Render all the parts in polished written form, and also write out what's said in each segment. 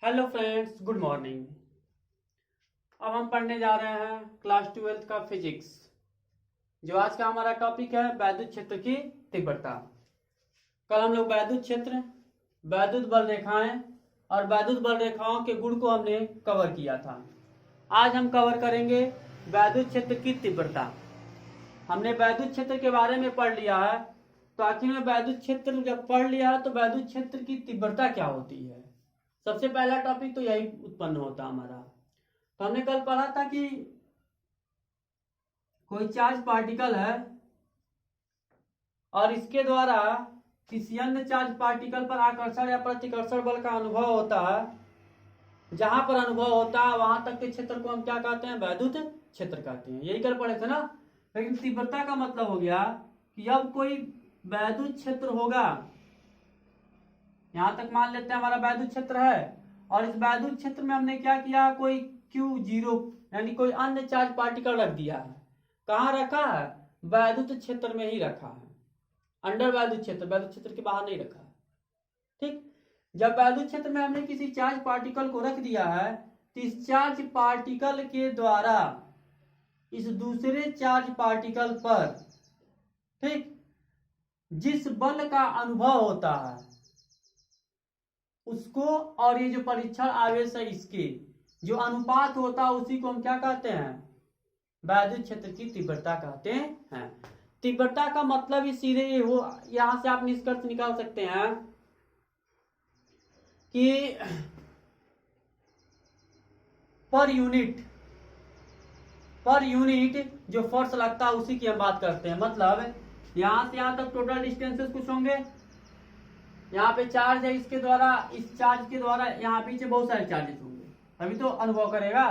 Hello friends, good morning. अब हम पढ़ने जा रहे हैं क्लास 12th का फिजिक्स। जो आज का हमारा टॉपिक है वैद्युत क्षेत्र की तीव्रता। कल हम लोग वैद्युत क्षेत्र, वैद्युत बल रेखाएं और वैद्युत बल रेखाओं के गुण को हमने कवर किया था। आज हम कवर करेंगे वैद्युत क्षेत्र की तीव्रता। हमने वैद्युत क्षेत्र के बारे में पढ़ लिया है, तो आखिर में वैद्युत क्षेत्र जब पढ़ लिया है तो वैद्युत क्षेत्र की तीव्रता क्या होती है। सबसे पहला टॉपिक तो यही उत्पन्न होता हमारा। तो हमने कल पढ़ा था कि कोई चार्ज पार्टिकल है और इसके द्वारा किसी अन्य चार्ज पार्टिकल पर आकर्षण या प्रतिकर्षण बल का अनुभव होता है। जहां पर अनुभव होता है वहां तक के क्षेत्र को हम क्या कहते हैं? वैद्युत क्षेत्र कहते हैं। यही कल पढ़े थे ना। लेकिन तीव्रता का मतलब हो गया कि अब कोई वैद्युत क्षेत्र होगा, यहां तक मान लेते हैं हमारा वैद्युत क्षेत्र है, और इस वैद्युत क्षेत्र में हमने क्या किया, कोई Q0 यानी कोई अन्य चार्ज पार्टिकल रख दिया है। कहाँ रखा है? वैद्युत क्षेत्र में ही रखा है, अंडर वैद्युत क्षेत्र, वैद्युत क्षेत्र के बाहर नहीं रखा है। ठीक। जब वैद्युत क्षेत्र में हमने किसी चार्ज पार्टिकल को रख दिया है तो इस चार्ज पार्टिकल के द्वारा इस दूसरे चार्ज पार्टिकल पर, ठीक, जिस बल का अनुभव होता है उसको, और ये जो परीक्षण आवेश है इसके जो अनुपात होता है उसी को हम क्या कहते हैं? वैद्युत क्षेत्र की तीव्रता कहते हैं। तीव्रता का मतलब ही सीधे ये हो, यहां से आप निष्कर्ष निकाल सकते हैं कि पर यूनिट जो फोर्स लगता है उसी की हम बात करते हैं। मतलब यहां से यहां तक टोटल डिस्टेंसेस कुछ होंगे, यहाँ पे चार्ज है, इसके द्वारा, इस चार्ज के द्वारा यहाँ पीछे बहुत सारे चार्जेस होंगे, तभी तो अनुभव करेगा।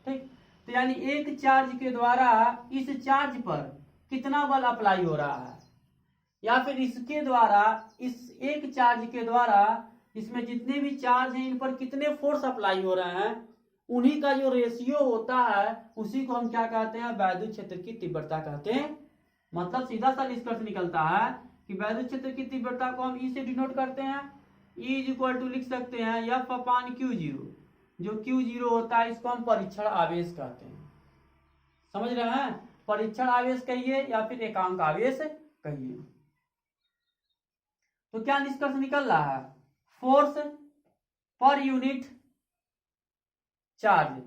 ठीक। तो यानी एक चार्ज के द्वारा इस चार्ज पर कितना बल अप्लाई हो रहा है, या फिर इसके द्वारा, इस एक चार्ज के द्वारा इसमें जितने भी चार्ज हैं इन पर कितने फोर्स अप्लाई हो रहे हैं, उन्हीं का जो रेशियो होता है उसी को हम क्या कहते हैं? वैद्युत क्षेत्र की तीव्रता कहते हैं। मतलब सीधा सा निष्कर्ष निकलता है कि वैद्युत क्षेत्र की तीव्रता को हम ई से डिनोट करते हैं। ई इज इक्वल टू लिख सकते हैं एफ अपान Q0। जो Q0 होता है इसको हम परीक्षण आवेश कहते हैं। समझ रहे हैं? परीक्षण आवेश कहिए या फिर एकांक आवेश कहिए। तो क्या निष्कर्ष निकल रहा है? फोर्स पर यूनिट चार्ज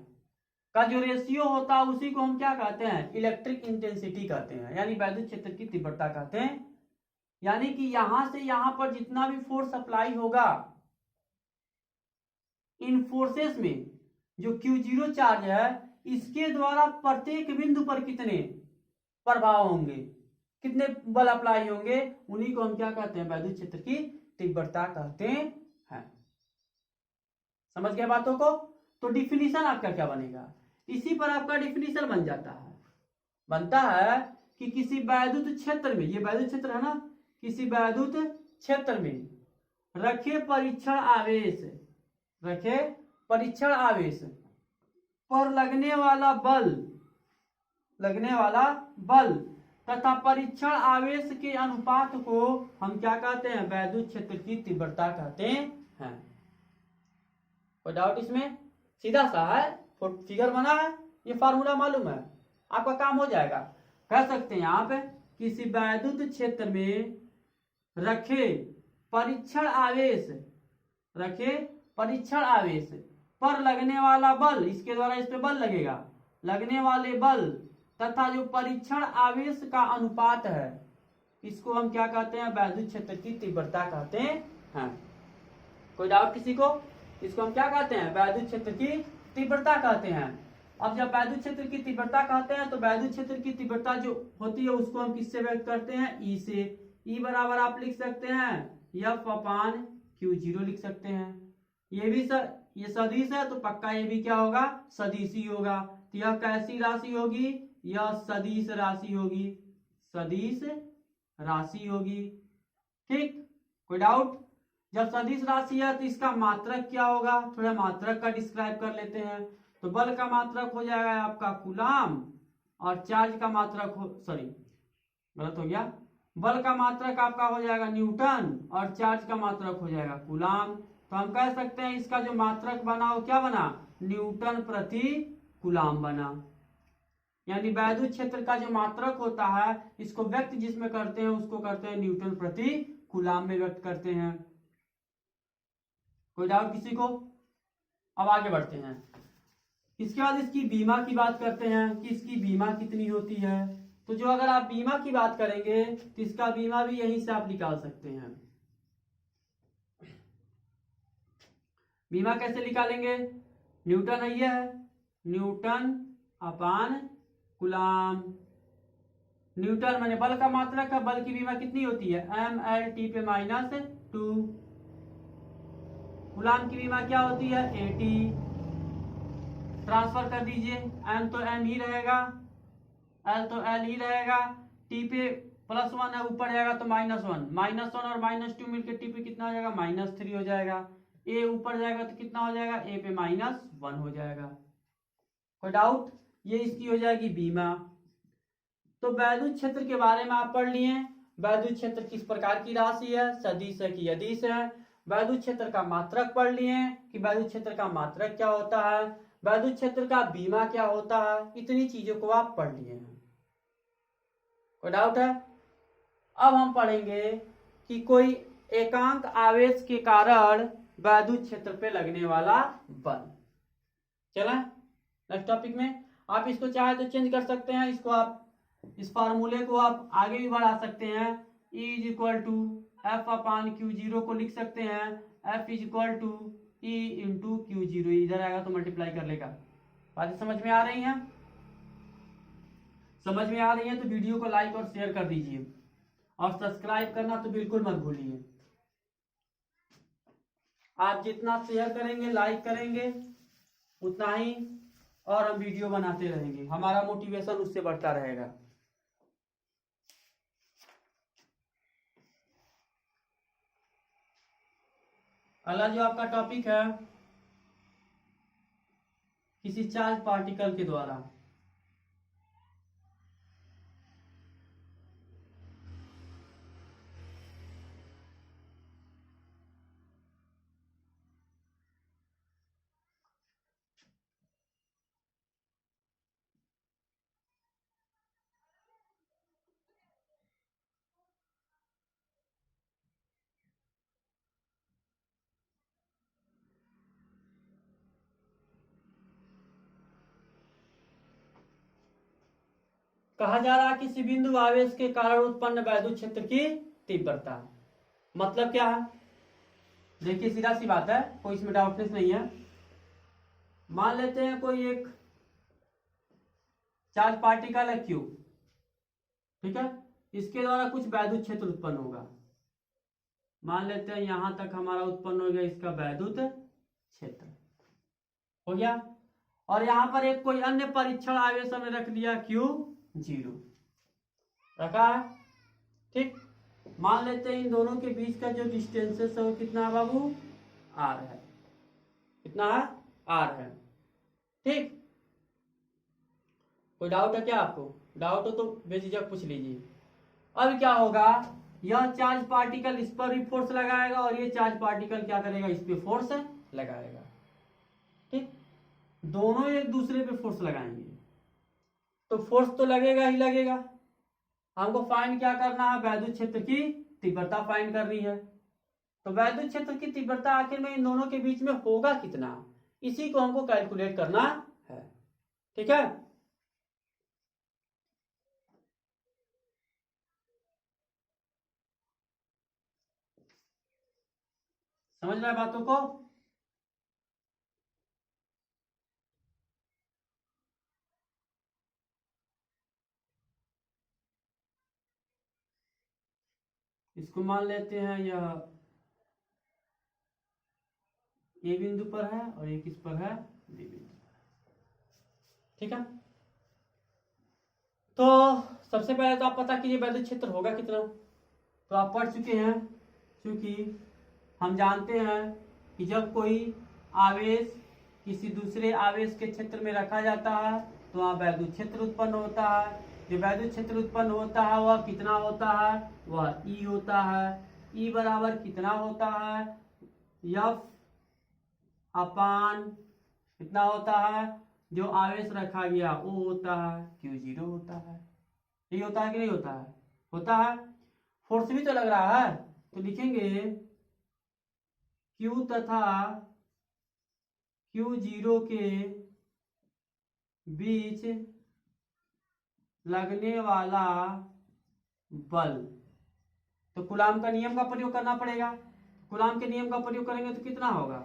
का जो रेशियो होता है उसी को हम क्या कहते हैं? इलेक्ट्रिक इंटेंसिटी कहते हैं, यानी वैद्युत क्षेत्र की तीव्रता कहते हैं। यानी कि यहां से यहां पर जितना भी फोर्स अप्लाई होगा, इन फोर्सेस में जो Q0 चार्ज है इसके द्वारा प्रत्येक बिंदु पर कितने प्रभाव होंगे, कितने बल अप्लाई होंगे, उन्हीं को हम क्या कहते हैं? वैद्युत क्षेत्र की तीव्रता कहते हैं। समझ गए बातों को? तो डिफिनीशन आपका क्या बनेगा? इसी पर आपका डिफिनीशन बन जाता है, बनता है कि किसी वैद्युत क्षेत्र में, ये वैद्युत क्षेत्र है ना, किसी वैद्युत क्षेत्र में रखे परीक्षण आवेश पर लगने वाला बल तथा परीक्षण आवेश के अनुपात को हम क्या कहते हैं? वैद्युत क्षेत्र की तीव्रता कहते हैं। कोई डाउट इसमें? सीधा सा है, फिगर बना है, ये फार्मूला मालूम है, आपका काम हो जाएगा। कह सकते हैं आप किसी वैद्युत क्षेत्र में रखे परीक्षण आवेश पर लगने वाला बल, इसके द्वारा इस पे बल लगेगा, लगने वाले बल तथा जो परीक्षण आवेश का अनुपात है इसको हम क्या कहते हैं? वैद्युत क्षेत्र की तीव्रता कहते हैं। कोई डाउट किसी को? इसको हम क्या कहते हैं? वैद्युत क्षेत्र की तीव्रता कहते हैं। अब जब वैद्युत क्षेत्र की तीव्रता कहते हैं तो वैद्युत क्षेत्र की तीव्रता जो होती है उसको हम किससे व्यक्त करते हैं? ई से। ई बराबर आप लिख सकते हैं एफ अपान Q0 लिख सकते हैं। ये भी ये सदिश है तो पक्का ये भी क्या होगा? सदिश ही होगा। तो यह कैसी राशि होगी? यह सदिश राशि होगी। ठीक। कोई डाउट? जब सदिश राशि है तो इसका मात्रक क्या होगा? थोड़ा मात्रक का डिस्क्राइब कर लेते हैं। तो बल का मात्रक हो जाएगा आपका कूलाम, और चार्ज का मात्रक गलत हो गया। बल का मात्रक आपका हो जाएगा न्यूटन और चार्ज का मात्रक हो जाएगा कूलाम। तो हम कह सकते हैं इसका जो मात्रक बना वो क्या बना, न्यूटन प्रति कूलाम बना। यानी वैद्युत क्षेत्र का जो मात्रक होता है इसको व्यक्त जिसमें करते हैं उसको करते हैं न्यूटन प्रति कूलाम में व्यक्त करते हैं। कोई डाउट किसी को? अब आगे बढ़ते हैं। इसके बाद इसकी बीमा की बात करते हैं कि इसकी बीमा कितनी होती है। तो जो अगर आप बीमा की बात करेंगे तो इसका बीमा भी यहीं से आप निकाल सकते हैं। बीमा कैसे निकालेंगे, न्यूटन है, यह न्यूटन अपान कूलाम। न्यूटन माने बल का मात्रक है, बल की बीमा कितनी होती है mLT पे -2। कूलाम की बीमा क्या होती है AT। ट्रांसफर कर दीजिए, m तो m ही रहेगा, l तो l ही रहेगा, t पे +1 है, ऊपर जाएगा तो -1 और -2 मिलकर t पे कितना हो जाएगा -3 हो जाएगा। a ऊपर जाएगा तो कितना हो जाएगा a पे -1 हो जाएगा। कोई डाउट? ये इसकी हो जाएगी बीमा। तो वैद्युत क्षेत्र के बारे में आप पढ़ लिए। वैद्युत क्षेत्र किस प्रकार की राशि है, सदिश है कि अदिश है। वैद्युत क्षेत्र का मात्रक पढ़ लिए कि वैद्युत क्षेत्र का मात्रक क्या होता है, वैद्युत क्षेत्र का बीमा क्या होता है, इतनी चीजों को आप पढ़ लिए हैं। कोई डाउट है? अब हम पढ़ेंगे कि कोई एकांक आवेश के कारण वैद्युत क्षेत्र पे लगने वाला बल। चला नेक्स्ट टॉपिक में। आप इसको चाहे तो चेंज कर सकते हैं, इसको आप इस फार्मूले को आप आगे भी बढ़ा सकते हैं। E = F/Q0 को लिख सकते हैं F = E × Q0। इधर आएगा तो मल्टीप्लाई कर लेगा। बातें समझ में आ रही हैं? समझ में आ रही है तो वीडियो को लाइक और शेयर कर दीजिए और सब्सक्राइब करना तो बिल्कुल मत भूलिए। आप जितना शेयर करेंगे, लाइक करेंगे, उतना ही और हम वीडियो बनाते रहेंगे, हमारा मोटिवेशन उससे बढ़ता रहेगा। अगला जो आपका टॉपिक है किसी चार्ज पार्टिकल के द्वारा कहा जा रहा है किसी बिंदु आवेश के कारण उत्पन्न वैद्युत क्षेत्र की तीव्रता। मतलब क्या है, देखिए सीधा सी बात है, कोई इसमें डाउटनेस नहीं है। मान लेते हैं कोई एक चार्ज पार्टिकल है Q, ठीक है, इसके द्वारा कुछ वैद्युत क्षेत्र उत्पन्न होगा। मान लेते हैं यहां तक हमारा उत्पन्न हो गया इसका वैद्युत क्षेत्र हो गया, और यहां पर एक कोई अन्य परीक्षण आवेश हमने रख दिया Q0 रखा है, ठीक। मान लेते हैं इन दोनों के बीच का जो डिस्टेंसेस है वो कितना है बाबू, R है। कितना है, R है, ठीक। कोई डाउट है क्या आपको? डाउट हो तो बेझिझक पूछ लीजिए। अब क्या होगा, यह चार्ज पार्टिकल इस पर भी फोर्स लगाएगा और ये चार्ज पार्टिकल क्या करेगा, इस पे फोर्स लगाएगा, ठीक। दोनों एक दूसरे पे फोर्स लगाएंगे तो फोर्स तो लगेगा ही लगेगा। हमको फाइंड क्या करना है, वैद्युत क्षेत्र की तीव्रता फाइंड करनी है। तो वैद्युत क्षेत्र की तीव्रता आखिर में इन दोनों के बीच में होगा कितना, इसी को हमको कैलकुलेट करना है, ठीक है। समझ रहे बातों को? इसको मान लेते हैं यह ए बिंदु पर है और एक इस पर है बी बिंदु पर, ठीक है। तो सबसे पहले तो आप पता कीजिए वैद्युत क्षेत्र होगा कितना। तो आप पढ़ चुके हैं, क्योंकि हम जानते हैं कि जब कोई आवेश किसी दूसरे आवेश के क्षेत्र में रखा जाता है तो वहाँ वैद्युत क्षेत्र उत्पन्न होता है। जो वैद्युत क्षेत्र उत्पन्न होता है वह कितना होता है, वह E होता है। E बराबर कितना होता है, F अपान कितना होता है, जो आवेश रखा गया वो होता है Q0 होता है। ये होता है कि नहीं होता है? होता है। फोर्स भी तो लग रहा है, तो लिखेंगे Q तथा Q0 के बीच लगने वाला बल। तो कूलाम का नियम का प्रयोग करना पड़ेगा। कूलाम के नियम का प्रयोग करेंगे तो कितना होगा,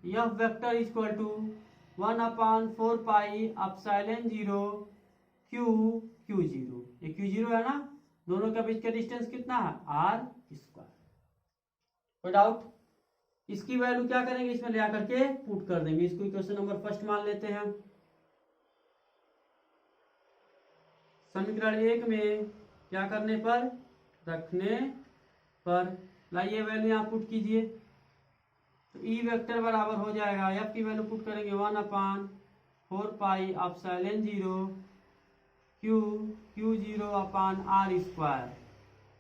F vector equal to 1/4 pi epsilon 0 Q0। ये Q0 है ना, दोनों के बीच का डिस्टेंस कितना है, r²। कोई डाउट? इसकी वैल्यू क्या करेंगे, इसमें ले आकर के पुट कर देंगे। इसको इक्वेशन नंबर फर्स्ट मान लेते हैं। समीकरण 1 में क्या करने पर, रखने पर, लाइए वैल्यू यहाँ पुट कीजिए। तो ई वेक्टर बराबर हो जाएगा, एफ की वैल्यू पुट करेंगे 1/4 पाई एप्सिलॉन 0 Q0/r²।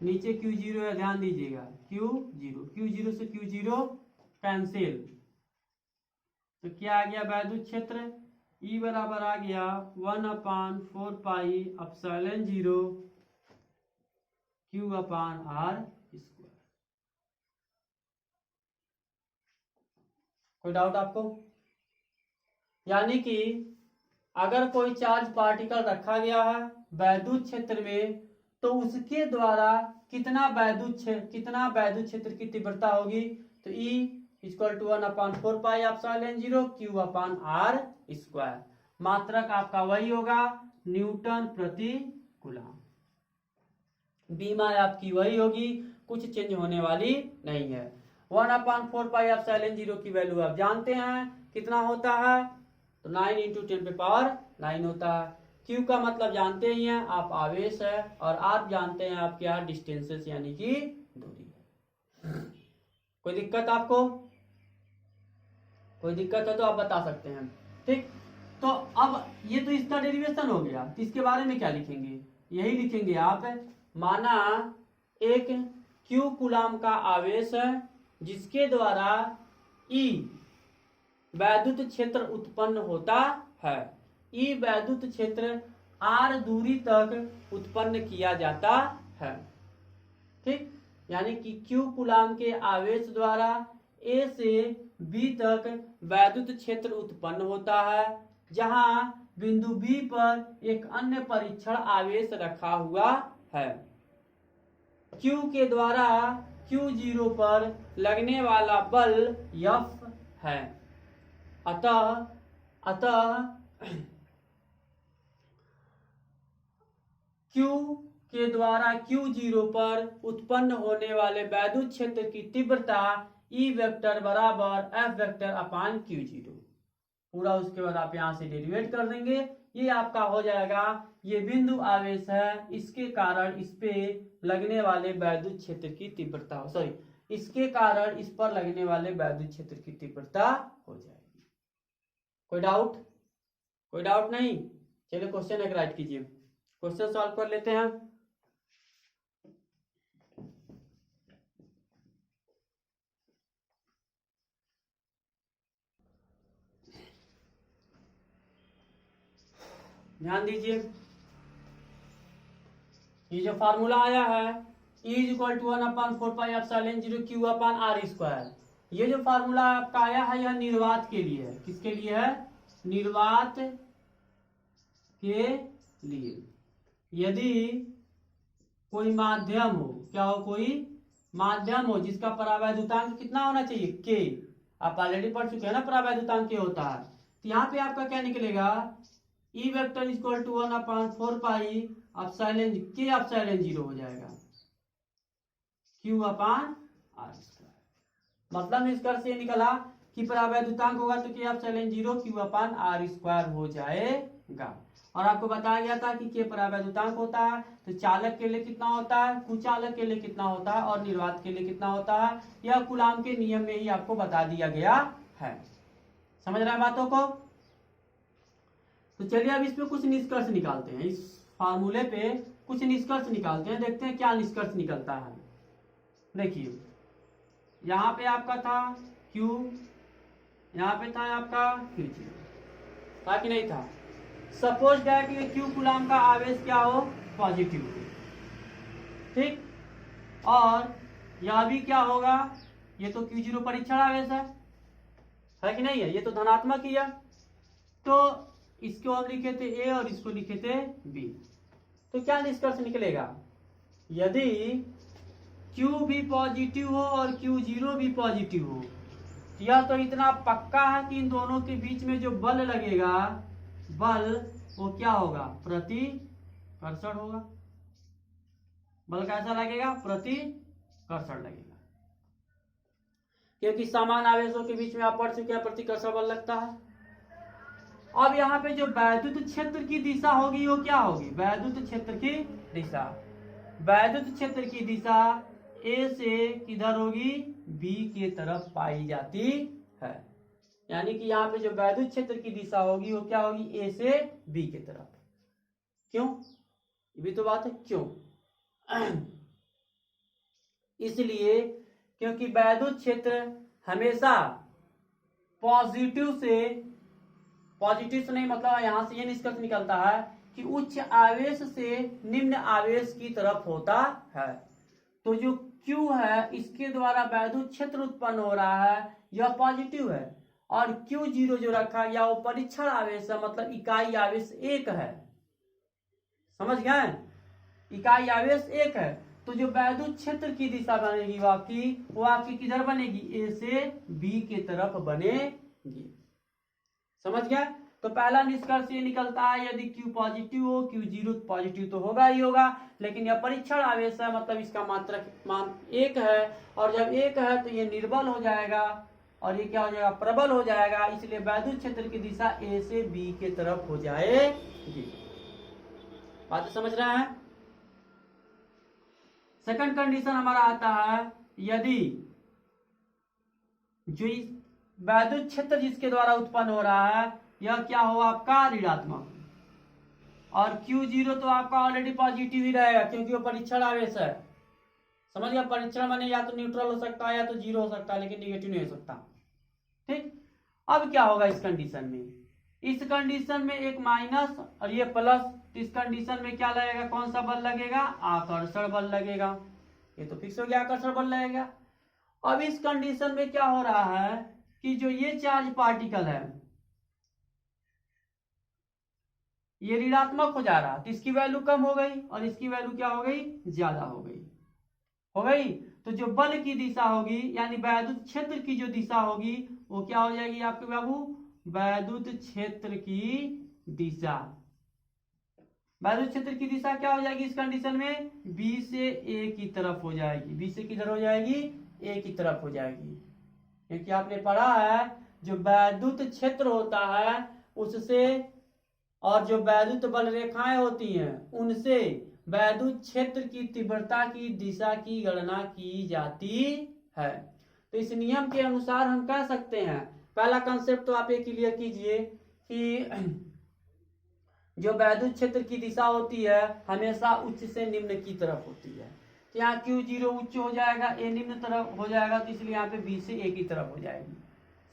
नीचे Q0 है, ध्यान दीजिएगा, Q0 से Q0 कैंसिल। तो क्या आ गया, वैद्युत क्षेत्र E बराबर आ गया 1/4 पाई एप्सिलॉन 0 Q/r²। कोई डाउट आपको? यानी कि अगर कोई चार्ज पार्टिकल रखा गया है वैद्युत क्षेत्र में, तो उसके द्वारा कितना वैद्युत क्षेत्र की तीव्रता होगी, तो E equal to 1/4 pi epsilon 0 Q/r²। मात्रक आपका वही होगा, न्यूटन प्रति कूलम। बीमा आपकी वही होगी, कुछ चेंज होने वाली नहीं है। 1/4 पाई एप्सिलॉन 0 की वैल्यू आप जानते हैं कितना होता है, तो 9 × 10⁹ होता है। Q का मतलब जानते ही हैं आप, आवेश है, और आप जानते हैं आप क्या, डिस्टेंसेस यानी कि दूरी है। कोई दिक्कत आपको? कोई दिक्कत है तो आप बता सकते हैं। ठीक, तो अब ये तो इसका डेरिवेशन हो गया, तो इसके बारे में क्या लिखेंगे, यही लिखेंगे आप, माना एक Q कूलाम का आवेश है जिसके द्वारा E वैद्युत क्षेत्र उत्पन्न होता है। E वैद्युत क्षेत्र r दूरी तक उत्पन्न किया जाता है। ठीक, यानी कि Q कूलाम के आवेश द्वारा A से B तक वैद्युत क्षेत्र उत्पन्न होता है, जहां बिंदु B पर एक अन्य परीक्षण आवेश रखा हुआ है। Q के द्वारा Q0 पर लगने वाला बल F है। अतः Q के द्वारा Q0 पर उत्पन्न होने वाले वैद्युत क्षेत्र की तीव्रता E वेक्टर बराबर F वेक्टर अपान Q0। पूरा उसके बाद आप यहां से डेरिवेट कर देंगे, ये आपका हो जाएगा, ये बिंदु आवेश है, इसके कारण इस पे लगने वाले वैद्युत क्षेत्र की तीव्रता, सॉरी, इसके कारण इस पर लगने वाले वैद्युत क्षेत्र की तीव्रता हो जाएगी। कोई डाउट? कोई डाउट नहीं? चलिए क्वेश्चन एक राइट कीजिए, क्वेश्चन सॉल्व कर लेते हैं। ध्यान दीजिए, ये जो फार्मूला आया है E equal to 1/4 pi epsilon 0 Q/r², ये जो फार्मूला आपका आया है यह निर्वात के लिए है। किसके लिए है? निर्वात के लिए। यदि कोई माध्यम हो, क्या हो, कोई माध्यम हो जिसका परावैद्युतांक कितना होना चाहिए, K। आप ऑलरेडी पढ़ चुके हैं ना, परावैद्युतांक K होता है। तो यहाँ पे आपका क्या निकलेगा, E vector equal to 1/4 pi epsilon K epsilon 0 हो जाएगा Q/r²। मतलब निष्कर्ष ये निकला कि परावैद्युतांक होगा तो K एप्सिलॉन 0 Q/r² हो जाएगा। और आपको बताया गया था कि K परावैद्युतांक होता है, तो चालक के लिए कितना होता है, कुचालक के लिए कितना होता है, और निर्वात के लिए कितना होता है, यह कूलाम के नियम में ही आपको बता दिया गया है। समझ रहे हैं बातों को? तो चलिए अब इसमें कुछ निष्कर्ष निकालते हैं, इस फार्मूले पे कुछ निष्कर्ष निकालते हैं, देखते हैं क्या निष्कर्ष निकलता है। देखिए, यहाँ पे आपका था Q यहाँ पे था आपका Q0, था कि नहीं था। सपोज दैट ये Q कूलाम का आवेश क्या हो, पॉजिटिव हो, ठीक। और यह भी क्या होगा, ये तो Q0 परीक्षण आवेश है कि नहीं है, ये तो धनात्मक ही है। तो इसको हम लिखे थे A और इसको लिखे थे B। तो क्या निष्कर्ष निकलेगा, यदि Q भी पॉजिटिव हो और Q0 भी पॉजिटिव हो, यह तो इतना पक्का है कि इन दोनों के बीच में जो बल लगेगा, बल वो क्या होगा, प्रतिकर्षण होगा। बल कैसा लगेगा, प्रतिकर्षण लगेगा, क्योंकि समान आवेशों के बीच में आप पढ़ चुके हैं प्रतिकर्षण बल लगता है। अब यहाँ पे जो वैद्युत क्षेत्र की दिशा होगी वो क्या होगी, वैद्युत क्षेत्र की दिशा, वैद्युत क्षेत्र की दिशा ए से किधर होगी, बी के तरफ पाई जाती है। यानी कि यहाँ पे जो वैद्युत क्षेत्र की दिशा होगी वो क्या होगी, ए से बी के तरफ। क्यों, ये भी तो बात है, क्यों इसलिए क्योंकि वैद्युत क्षेत्र हमेशा पॉजिटिव से नहीं, मतलब यहां से ये निष्कर्ष निकलता है कि उच्च आवेश से निम्न आवेश की तरफ होता है। तो जो Q है इसके द्वारा वैद्युत क्षेत्र उत्पन्न हो रहा है, यह पॉजिटिव है, और Q0 जो रखा गया वो परीक्षण आवेश है, मतलब इकाई आवेश 1 है। समझ गए, इकाई आवेश 1 है। तो जो वैद्युत क्षेत्र की दिशा बनेगी वो आपकी किधर बनेगी, ए से बी के तरफ बनेगी। समझ गया। तो पहला निष्कर्ष ये निकलता है, यदि Q पॉजिटिव हो, Q0 पॉजिटिव तो होगा ही होगा, लेकिन यह परीक्षण आवेश है, मतलब इसका मात्रक मान 1 है, और जब 1 है तो ये निर्बल हो जाएगा और ये क्या हो जाएगा, प्रबल हो जाएगा। इसलिए वैद्युत क्षेत्र की दिशा ए से बी के तरफ हो जाएगी। बात समझ रहे हैं। सेकंड कंडीशन हमारा आता है, यदि जो वैद्युत क्षेत्र जिसके द्वारा उत्पन्न हो रहा है यह क्या हो, आपका ऋणात्मक, और Q0 तो आपका ऑलरेडी पॉजिटिव ही रहेगा क्योंकि वो परीक्षण आवेश है। समझ गया, परीक्षण माने या तो न्यूट्रल हो सकता है या तो जीरो हो सकता है, लेकिन निगेटिव नहीं हो सकता, ठीक। अब क्या होगा इस कंडीशन में, इस कंडीशन में एक माइनस और ये प्लस, इस कंडीशन में क्या लगेगा, कौन सा बल लगेगा, आकर्षण बल लगेगा। ये तो फिक्स हो गया, आकर्षण बल लगेगा। अब इस कंडीशन में क्या हो रहा है कि जो ये चार्ज पार्टिकल है ये ऋणात्मक हो जा रहा, तो इसकी वैल्यू कम हो गई और इसकी वैल्यू क्या हो गई, ज्यादा हो गई। तो जो बल की दिशा होगी यानी वैद्युत क्षेत्र की जो दिशा होगी वो क्या हो जाएगी आपके बाबू, वैद्युत क्षेत्र की दिशा, वैद्युत क्षेत्र की दिशा क्या हो जाएगी इस कंडीशन में, बी से ए की तरफ हो जाएगी। बी से किधर हो जाएगी, ए की तरफ हो जाएगी, क्योंकि आपने पढ़ा है जो वैद्युत क्षेत्र होता है उससे और जो वैद्युत बल रेखाएं होती हैं उनसे वैद्युत क्षेत्र की तीव्रता की दिशा की गणना की जाती है। तो इस नियम के अनुसार हम कह सकते हैं, पहला कंसेप्ट तो आप ये क्लियर कीजिए कि जो वैद्युत क्षेत्र की दिशा होती है हमेशा उच्च से निम्न की तरफ होती है। तो यहाँ Q0 उच्च हो जाएगा, ए निम्न तरफ हो जाएगा, तो इसलिए यहाँ पे B से A की तरफ हो जाएगी।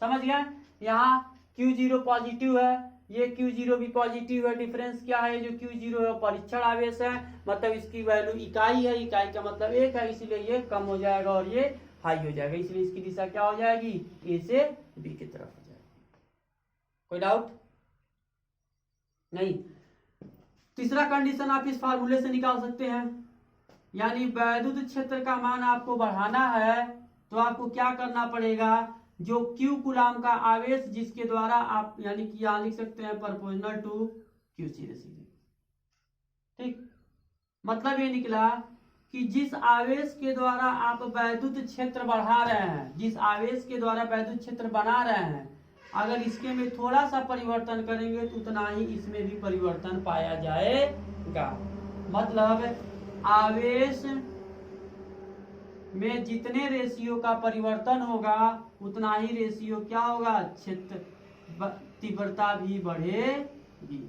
समझ गया। यहाँ Q0 पॉजिटिव है, ये Q0 भी पॉजिटिव है। डिफरेंस क्या है, जो Q0 है परीक्षण आवेश है, मतलब इसकी वैल्यू इकाई है, इकाई का मतलब 1 है, इसलिए ये कम हो जाएगा और ये हाई हो जाएगा, इसलिए इसकी दिशा क्या हो जाएगी, ए से बी की तरफ हो जाएगी। कोई डाउट नहीं। तीसरा कंडीशन आप इस फार्मूले से निकाल सकते हैं, यानी वैद्युत क्षेत्र का मान आपको बढ़ाना है तो आपको क्या करना पड़ेगा, जो Q कूलाम का आवेश जिसके द्वारा आप यानी कि यहां लिख सकते हैं प्रोपोर्शनल टू Q सीधे, ठीक। मतलब ये निकला कि जिस आवेश के द्वारा आप वैद्युत क्षेत्र बढ़ा रहे हैं, जिस आवेश के द्वारा वैद्युत क्षेत्र बना रहे हैं, अगर इसके में थोड़ा सा परिवर्तन करेंगे तो उतना ही इसमें भी परिवर्तन पाया जाएगा। मतलब आवेश में जितने रेशियो का परिवर्तन होगा उतना ही रेशियो क्या होगा, क्षेत्र तीव्रता भी बढ़ेगी।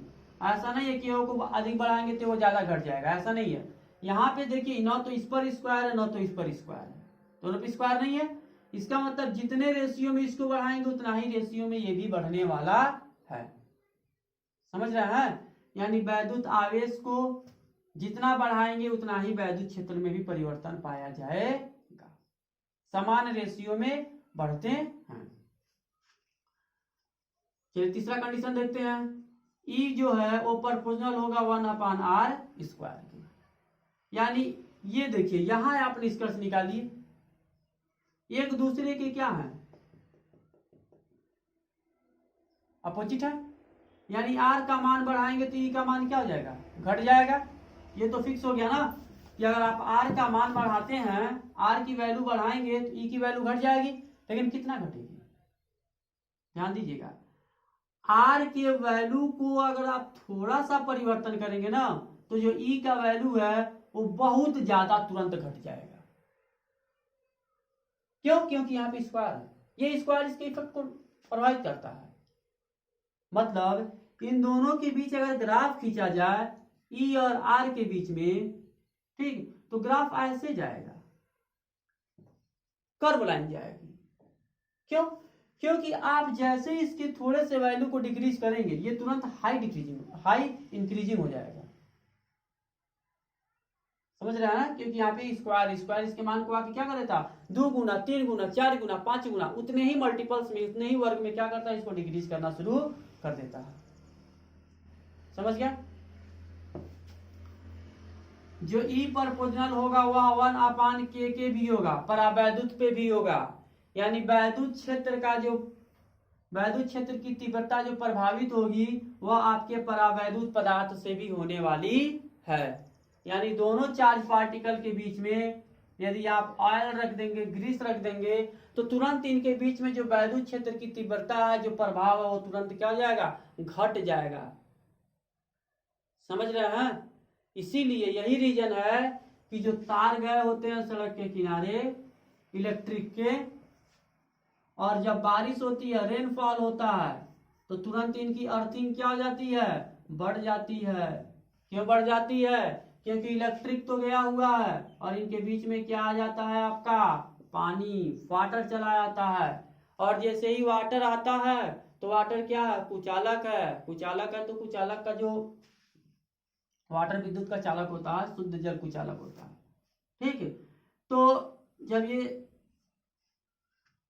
ऐसा नहीं है कि वो अधिक बढ़ाएंगे तो वो ज्यादा घट जाएगा, ऐसा नहीं है। यहाँ पे देखिए न तो इस पर स्क्वायर है न तो इस पर स्क्वायर है, दोनों पे स्क्वायर नहीं है, इसका मतलब जितने रेशियो में इसको बढ़ाएंगे उतना ही रेशियो में ये भी बढ़ने वाला है। समझ रहे हैं? यानी वैद्युत आवेश को जितना बढ़ाएंगे उतना ही वैद्युत क्षेत्र में भी परिवर्तन पाया जाएगा। समान रेशियो में बढ़ते हैं। चलिए तीसरा कंडीशन देखते हैं। ई जो है वो प्रोपोर्शनल होगा 1/r²। यानी ये देखिए यहां आप निष्कर्ष निकालिए, एक दूसरे के क्या है, अपोजिट है। यानी r का मान बढ़ाएंगे तो e का मान क्या हो जाएगा, घट जाएगा। ये तो फिक्स हो गया ना कि अगर आप r का मान बढ़ाते हैं, r की वैल्यू बढ़ाएंगे तो e की वैल्यू घट जाएगी। लेकिन कितना घटेगी, ध्यान दीजिएगा। r के वैल्यू को अगर आप थोड़ा सा परिवर्तन करेंगे ना तो जो e का वैल्यू है वो बहुत ज्यादा तुरंत घट जाएगा। क्यों? क्योंकि यहाँ पे स्क्वायर है, ये स्क्वायर इसके इफेक्ट को प्रभावित करता है। मतलब इन दोनों के बीच अगर ग्राफ खींचा जाए ई और आर के बीच में, ठीक, तो ग्राफ ऐसे जाएगा, कर्व लाइन जाएगी। क्यों? क्योंकि आप जैसे इसके थोड़े से वैल्यू को डिक्रीज करेंगे ये तुरंत हाई इंक्रीजिंग हो जाएगा। समझ रहे हैं? क्योंकि यहाँ पे स्क्वायर इसके मान को आके क्या कर देता, 2 गुना 3 गुना 4 गुना 5 गुना उतने ही मल्टीपल्स में, उतने ही वर्ग में क्या करता है, इसको डिक्रीज करना शुरू कर देता है। समझ गया? जो ई प्रोपोर्शनल होगा वह 1/k के भी होगा, परावैद्युत पे भी होगा। यानी वैद्युत क्षेत्र की तीव्रता जो प्रभावित होगी वह आपके परावैद्युत पदार्थ से भी होने वाली है। यानी दोनों चार्ज पार्टिकल के बीच में यदि आप ऑयल रख देंगे, ग्रीस रख देंगे, तो तुरंत इनके बीच में जो वैद्युत क्षेत्र की तीव्रता है, जो प्रभाव है, वो तुरंत क्या हो जाएगा, घट जाएगा। समझ रहे हैं? इसीलिए यही रीजन है कि जो तार गए होते हैं सड़क के किनारे इलेक्ट्रिक के, और जब बारिश होती है, रेनफॉल होता है, तो तुरंत इनकी अर्थिंग क्या हो जाती है, बढ़ जाती है। क्यों बढ़ जाती है? क्योंकि इलेक्ट्रिक तो गया हुआ है और इनके बीच में क्या आ जाता है, आपका पानी, वाटर चला जाता है। और जैसे ही वाटर आता है तो वाटर क्या है, कुचालक है। कुचालक है तो कुचालक का जो वाटर विद्युत का चालक होता है, शुद्ध जल कुचालक होता है। ठीक है, तो जब ये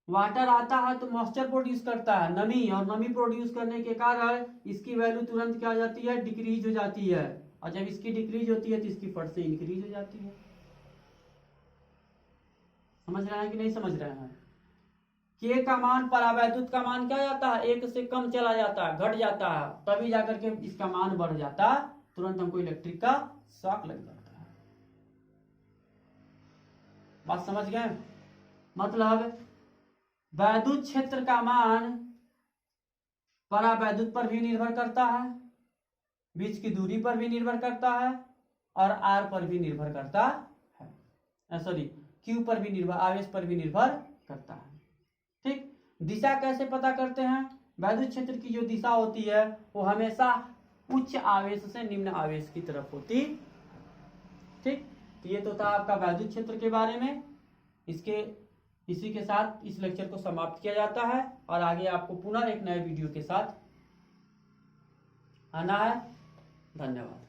वाटर आता है तो मॉइस्चर प्रोड्यूस करता है, नमी, और नमी प्रोड्यूस करने के कारण इसकी वैल्यू तुरंत क्या हो जाती है, डिक्रीज हो जाती है। और जब इसकी डिक्रीज होती है तो इसकी फट से इंक्रीज हो जाती है। समझ रहे हैं कि नहीं समझ रहे हैं? के का मान, परावैद्युत का मान क्या जाता है, 1 से कम चला जाता है, घट जाता है, तभी जाकर के इसका मान बढ़ जाता है, तुरंत हमको इलेक्ट्रिक का शॉक लग जाता है। बात समझ गए? मतलब वैद्युत क्षेत्र का मान परावैद्युत पर भी निर्भर करता है, बीच की दूरी पर भी निर्भर करता है, और आर पर भी निर्भर करता है, सॉरी क्यू पर भी निर्भर, आवेश पर भी निर्भर करता है। ठीक, दिशा कैसे पता करते हैं? वैद्युत क्षेत्र की जो दिशा होती है वो हमेशा उच्च आवेश से निम्न आवेश की तरफ होती। ठीक, तो ये तो था आपका वैद्युत क्षेत्र के बारे में। इसी के साथ इस लेक्चर को समाप्त किया जाता है और आगे आपको पुनः एक नए वीडियो के साथ आना है। धन्यवाद।